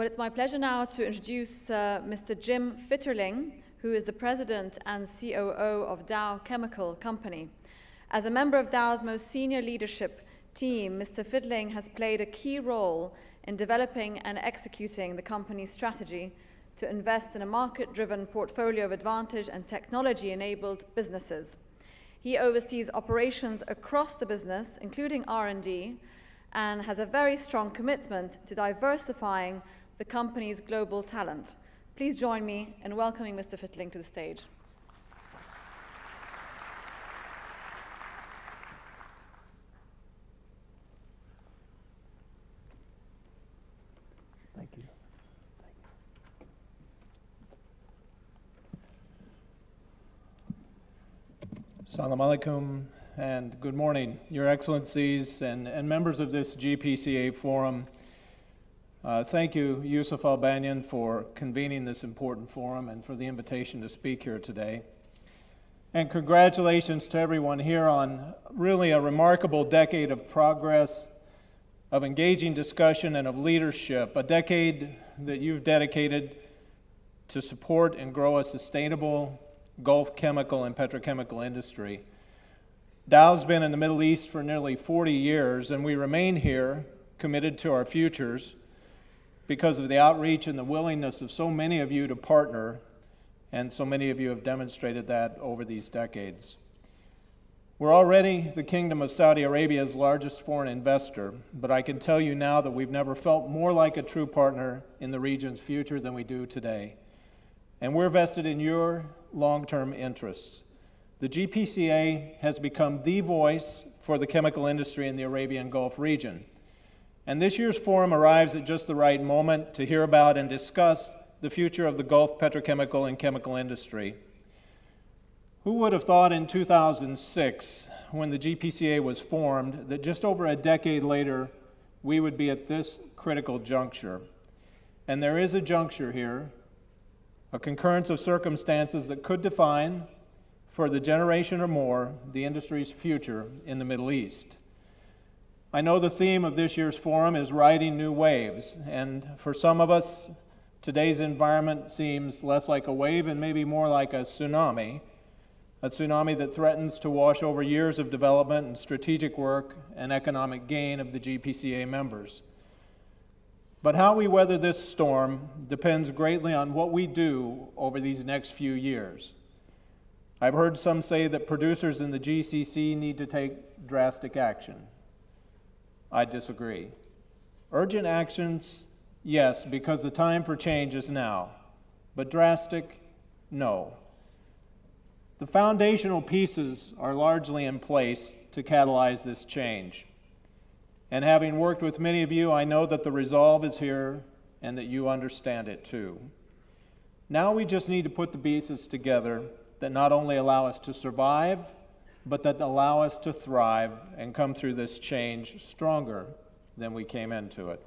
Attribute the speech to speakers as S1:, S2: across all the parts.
S1: Well, it's my pleasure now to introduce Mr. Jim Fitterling, who is the President and COO of DOW CHEMICAL COMPANY. As a member of Dow's most senior leadership team, Mr. Fitterling has played a key role in developing and executing the company's strategy to invest in a market-driven portfolio of advantage and technology-enabled businesses. He oversees operations across the business, including R&D, and has a very strong commitment to diversifying the company's global talent. Please join me in welcoming Mr. Fitterling to the stage.
S2: Thank you. Assalamu alaikum and good morning, Your Excellencies and members of this GPCA forum. Thank you, Yusuf Albanian, for convening this important forum and for the invitation to speak here today. And congratulations to everyone here on really a remarkable decade of progress, of engaging discussion, and of leadership, a decade that you've dedicated to support and grow a sustainable Gulf chemical and petrochemical industry. Dow's been in the Middle East for nearly 40 years, and we remain here committed to our futures because of the outreach and the willingness of so many of you to partner, and so many of you have demonstrated that over these decades. We're already the Kingdom of Saudi Arabia's largest foreign investor, but I can tell you now that we've never felt more like a true partner in the region's future than we do today. And we're vested in your long-term interests. The GPCA has become the voice for the chemical industry in the Arabian Gulf region. And this year's forum arrives at just the right moment to hear about and discuss the future of the Gulf petrochemical and chemical industry. Who would have thought in 2006, when the GPCA was formed, that just over a decade later, we would be at this critical juncture? And there is a juncture here, a concurrence of circumstances that could define, for the generation or more, the industry's future in the Middle East. I know the theme of this year's forum is riding new waves, and for some of us, today's environment seems less like a wave and maybe more like a tsunami that threatens to wash over years of development and strategic work and economic gain of the GPCA members. But how we weather this storm depends greatly on what we do over these next few years. I've heard some say that producers in the GCC need to take drastic action. I disagree. Urgent actions, yes, because the time for change is now. But drastic, no. The foundational pieces are largely in place to catalyze this change. And having worked with many of you, I know that the resolve is here and that you understand it too. Now we just need to put the pieces together that not only allow us to survive, but that allow us to thrive and come through this change stronger than we came into it.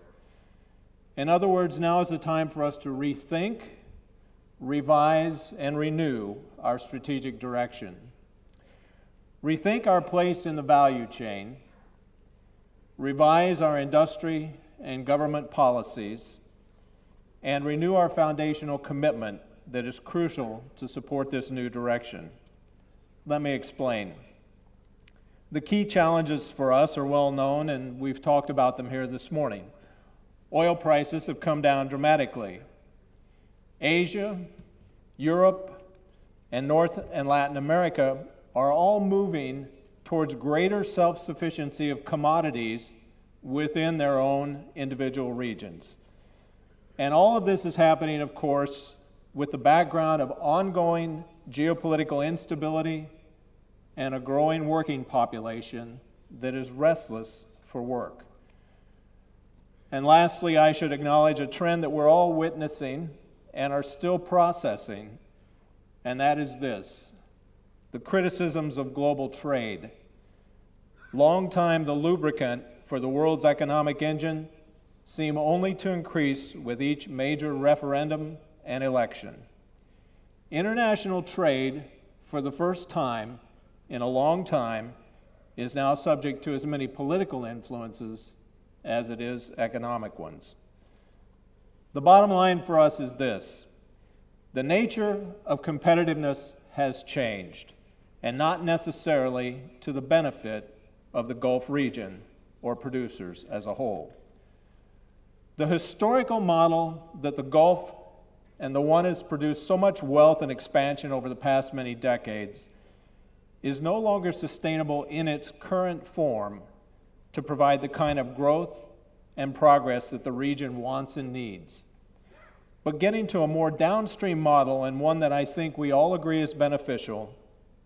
S2: In other words, now is the time for us to rethink, revise, and renew our strategic direction. Rethink our place in the value chain, revise our industry and government policies, and renew our foundational commitment that is crucial to support this new direction. Let me explain. The key challenges for us are well known, and we've talked about them here this morning. Oil prices have come down dramatically. Asia, Europe, and North and Latin America are all moving towards greater self-sufficiency of commodities within their own individual regions. And all of this is happening, of course, with the background of ongoing geopolitical instability and a growing working population that is restless for work. And lastly, I should acknowledge a trend that we're all witnessing and are still processing, and that is this: the criticisms of global trade. Long time the lubricant for the world's economic engine seem only to increase with each major referendum and election. International trade, for the first time in a long time, is now subject to as many political influences as it is economic ones. The bottom line for us is this: the nature of competitiveness has changed, and not necessarily to the benefit of the Gulf region or producers as a whole. The historical model that the Gulf and the one has produced so much wealth and expansion over the past many decades is no longer sustainable in its current form to provide the kind of growth and progress that the region wants and needs. But getting to a more downstream model, and one that I think we all agree is beneficial,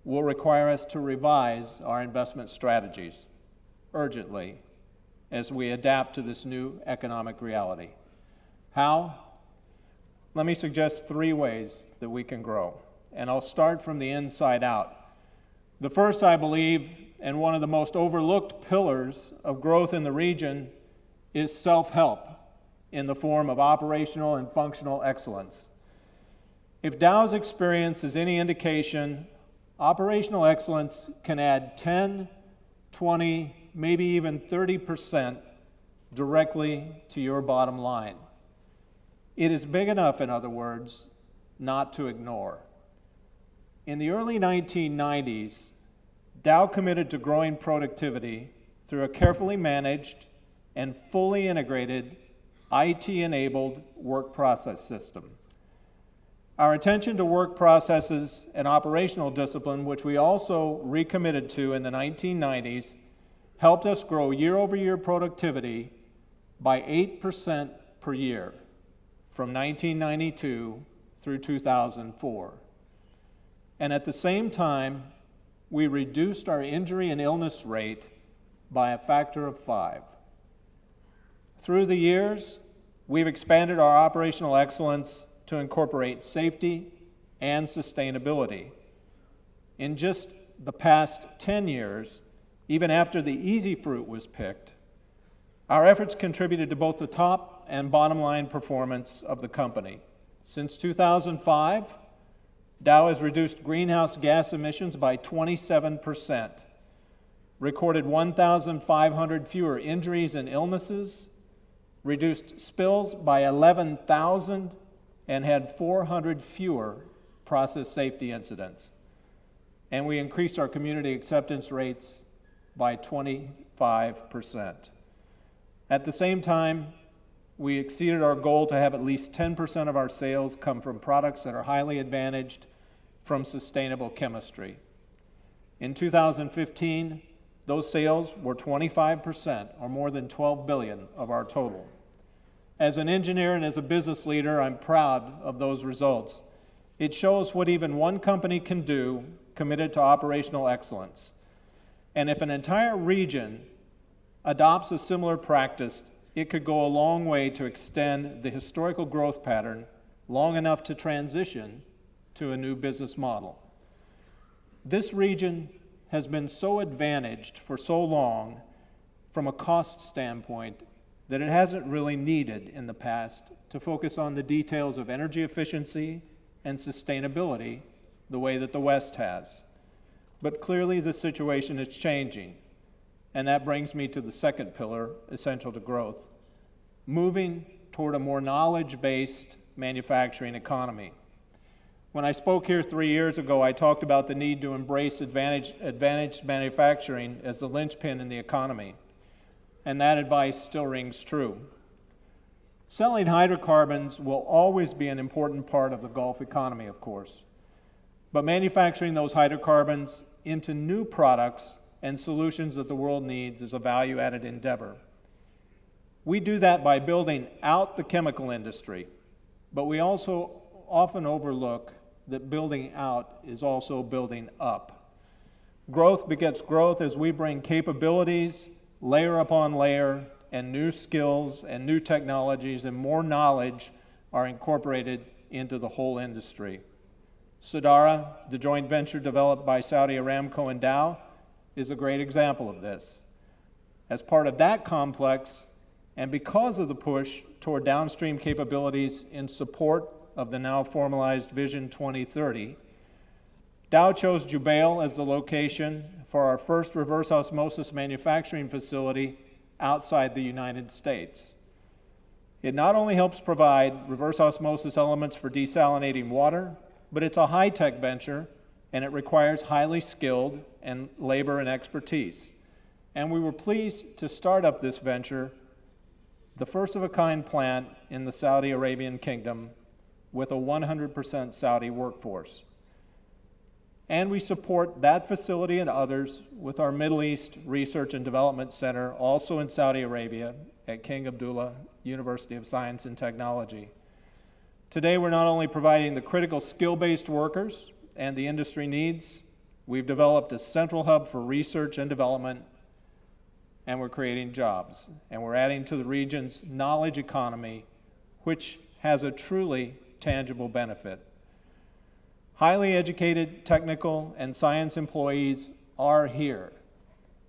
S2: will require us to revise our investment strategies urgently as we adapt to this new economic reality. How? Let me suggest 3 ways that we can grow, and I'll start from the inside out. The first, I believe, and one of the most overlooked pillars of growth in the region, is self-help in the form of operational and functional excellence. If Dow's experience is any indication, operational excellence can add 10, 20, maybe even 30% directly to your bottom line. It is big enough, in other words, not to ignore. In the early 1990s, Dow committed to growing productivity through a carefully managed and fully integrated IT-enabled work process system. Our attention to work processes and operational discipline, which we also recommitted to in the 1990s, helped us grow year-over-year productivity by 8% per year from 1992 through 2004. And at the same time, we reduced our injury and illness rate by a factor of 5. Through the years, we've expanded our operational excellence to incorporate safety and sustainability. In just the past 10 years, even after the easy fruit was picked, our efforts contributed to both the top and bottom line performance of the company. Since 2005, Dow has reduced greenhouse gas emissions by 27%, recorded 1,500 fewer injuries and illnesses, reduced spills by 11,000, and had 400 fewer process safety incidents. And we increased our community acceptance rates by 25%. At the same time, we exceeded our goal to have at least 10% of our sales come from products that are highly advantaged from sustainable chemistry. In 2015, those sales were 25%, or more than $12 billion of our total. As an engineer and as a business leader, I'm proud of those results. It shows what even one company can do committed to operational excellence. And if an entire region adopts a similar practice, it could go a long way to extend the historical growth pattern long enough to transition to a new business model. This region has been so advantaged for so long from a cost standpoint that it hasn't really needed in the past to focus on the details of energy efficiency and sustainability the way that the West has. But clearly the situation is changing, and that brings me to the second pillar essential to growth: moving toward a more knowledge-based manufacturing economy. When I spoke here 3 years ago, I talked about the need to embrace advantaged manufacturing as the linchpin in the economy, and that advice still rings true. Selling hydrocarbons will always be an important part of the Gulf economy, of course, but manufacturing those hydrocarbons into new products and solutions that the world needs is a value-added endeavor. We do that by building out the chemical industry, but we also often overlook that building out is also building up. Growth begets growth as we bring capabilities, layer upon layer, and new skills and new technologies and more knowledge are incorporated into the whole industry. Sadara, the joint venture developed by Saudi Aramco and Dow, is a great example of this. As part of that complex, and because of the push toward downstream capabilities in support of the now formalized Vision 2030, Dow chose Jubail as the location for our first reverse osmosis manufacturing facility outside the United States. It not only helps provide reverse osmosis elements for desalinating water, but it's a high-tech venture, and it requires highly skilled and labor and expertise. And we were pleased to start up this venture, the first-of-a-kind plant in the Saudi Arabian Kingdom, with a 100% Saudi workforce. And we support that facility and others with our Middle East Research and Development Center, also in Saudi Arabia, at King Abdullah University of Science and Technology. Today, we're not only providing the critical skill-based workers and the industry needs, we've developed a central hub for research and development, and we're creating jobs. And we're adding to the region's knowledge economy, which has a truly tangible benefit. Highly educated technical and science employees are here,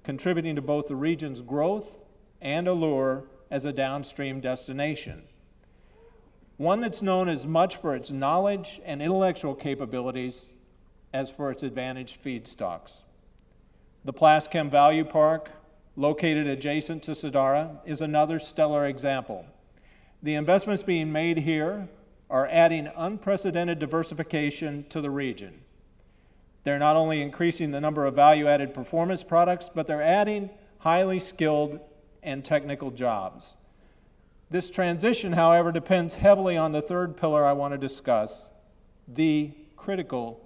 S2: contributing to both the region's growth and allure as a downstream destination. One that's known as much for its knowledge and intellectual capabilities as for its advantaged feedstocks. The Plaschem Value Park, located adjacent to Sadara, is another stellar example. The investments being made here are adding unprecedented diversification to the region. They're not only increasing the number of value-added performance products, but they're adding highly skilled and technical jobs. This transition, however, depends heavily on the third pillar I want to discuss, the critical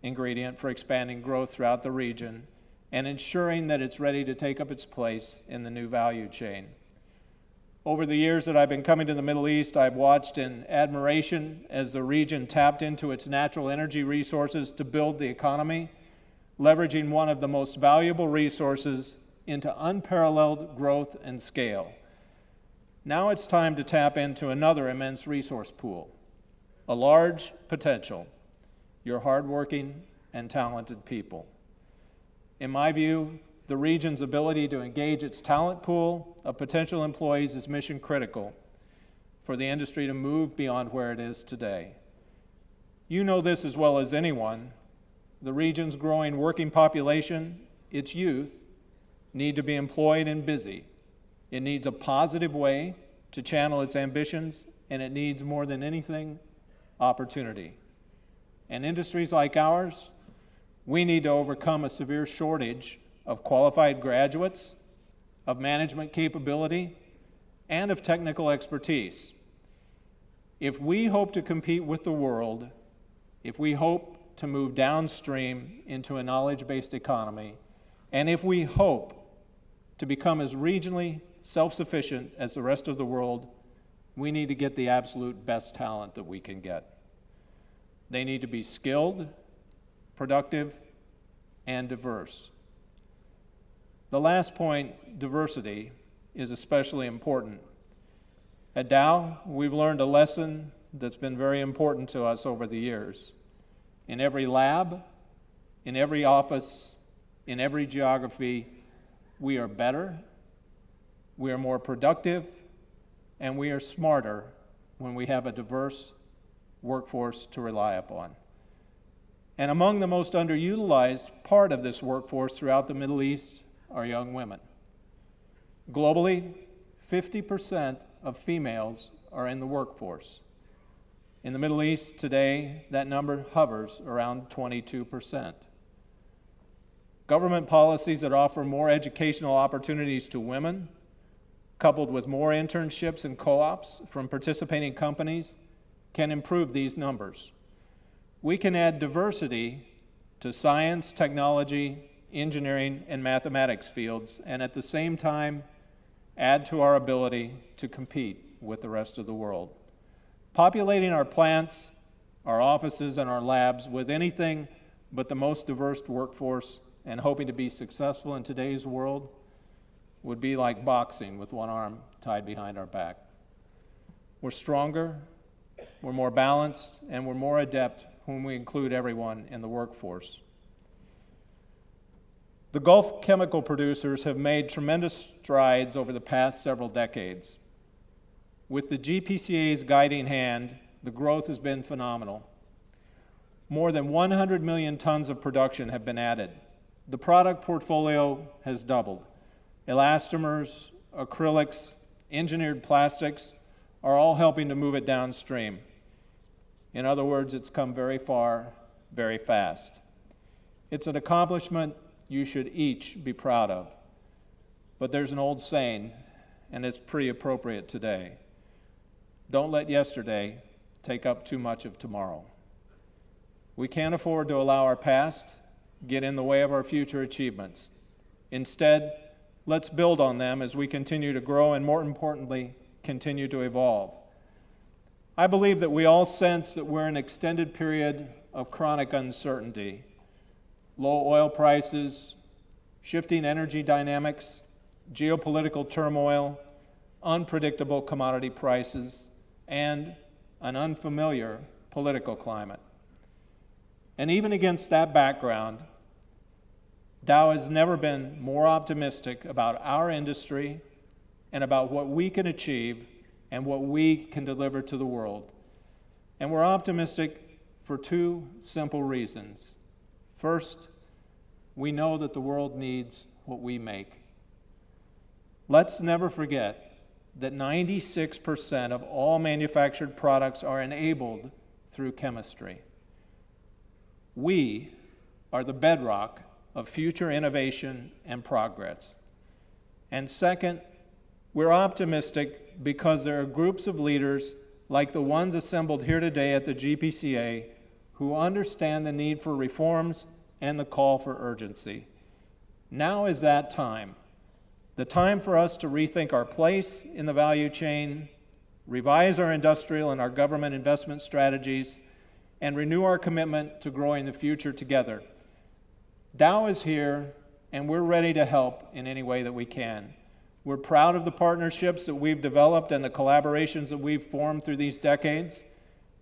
S2: ingredient for expanding growth throughout the region and ensuring that it's ready to take up its place in the new value chain. Over the years that I've been coming to the Middle East, I've watched in admiration as the region tapped into its natural energy resources to build the economy, leveraging one of the most valuable resources into unparalleled growth and scale. Now it's time to tap into another immense resource pool, a large potential, your hardworking and talented people. In my view, the region's ability to engage its talent pool of potential employees is mission critical for the industry to move beyond where it is today. You know this as well as anyone. The region's growing working population, its youth, need to be employed and busy. It needs a positive way to channel its ambitions, and it needs more than anything, opportunity. And industries like ours, we need to overcome a severe shortage of qualified graduates, of management capability, and of technical expertise. If we hope to compete with the world, if we hope to move downstream into a knowledge-based economy, and if we hope to become as regionally self-sufficient as the rest of the world, we need to get the absolute best talent that we can get. They need to be skilled, productive, and diverse. The last point, diversity, is especially important. At Dow, we've learned a lesson that's been very important to us over the years. In every lab, in every office, in every geography, we are better, we are more productive, and we are smarter when we have a diverse workforce to rely upon. And among the most underutilized part of this workforce throughout the Middle East are young women. Globally, 50% of females are in the workforce. In the Middle East today, that number hovers around 22%. Government policies that offer more educational opportunities to women, coupled with more internships and co-ops from participating companies, can improve these numbers. We can add diversity to science, technology, engineering, and mathematics fields, and at the same time, add to our ability to compete with the rest of the world. Populating our plants, our offices, and our labs with anything but the most diverse workforce and hoping to be successful in today's world would be like boxing with one arm tied behind our back. We're stronger, we're more balanced, and we're more adept when we include everyone in the workforce. The Gulf chemical producers have made tremendous strides over the past several decades. With the GPCA's guiding hand, the growth has been phenomenal. More than 100 million tons of production have been added. The product portfolio has doubled. Elastomers, acrylics, engineered plastics, are all helping to move it downstream. In other words, it's come very far, very fast. It's an accomplishment you should each be proud of. But there's an old saying, and it's pretty appropriate today. Don't let yesterday take up too much of tomorrow. We can't afford to allow our past get in the way of our future achievements. Instead, let's build on them as we continue to grow and, more importantly, continue to evolve. I believe that we all sense that we're in an extended period of chronic uncertainty. Low oil prices, shifting energy dynamics, geopolitical turmoil, unpredictable commodity prices, and an unfamiliar political climate. And even against that background, Dow has never been more optimistic about our industry and about what we can achieve and what we can deliver to the world. And we're optimistic for two simple reasons. First, we know that the world needs what we make. Let's never forget that 96% of all manufactured products are enabled through chemistry. We are the bedrock of future innovation and progress. And second, we're optimistic because there are groups of leaders like the ones assembled here today at the GPCA who understand the need for reforms and the call for urgency. Now is that time. The time for us to rethink our place in the value chain, revise our industrial and our government investment strategies, and renew our commitment to growing the future together. Dow is here, and we're ready to help in any way that we can. We're proud of the partnerships that we've developed and the collaborations that we've formed through these decades,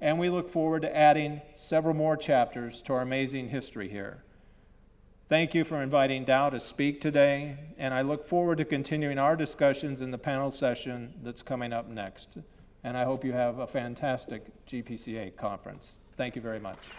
S2: and we look forward to adding several more chapters to our amazing history here. Thank you for inviting Dow to speak today, and I look forward to continuing our discussions in the panel session that's coming up next. And I hope you have a fantastic GPCA conference. Thank you very much.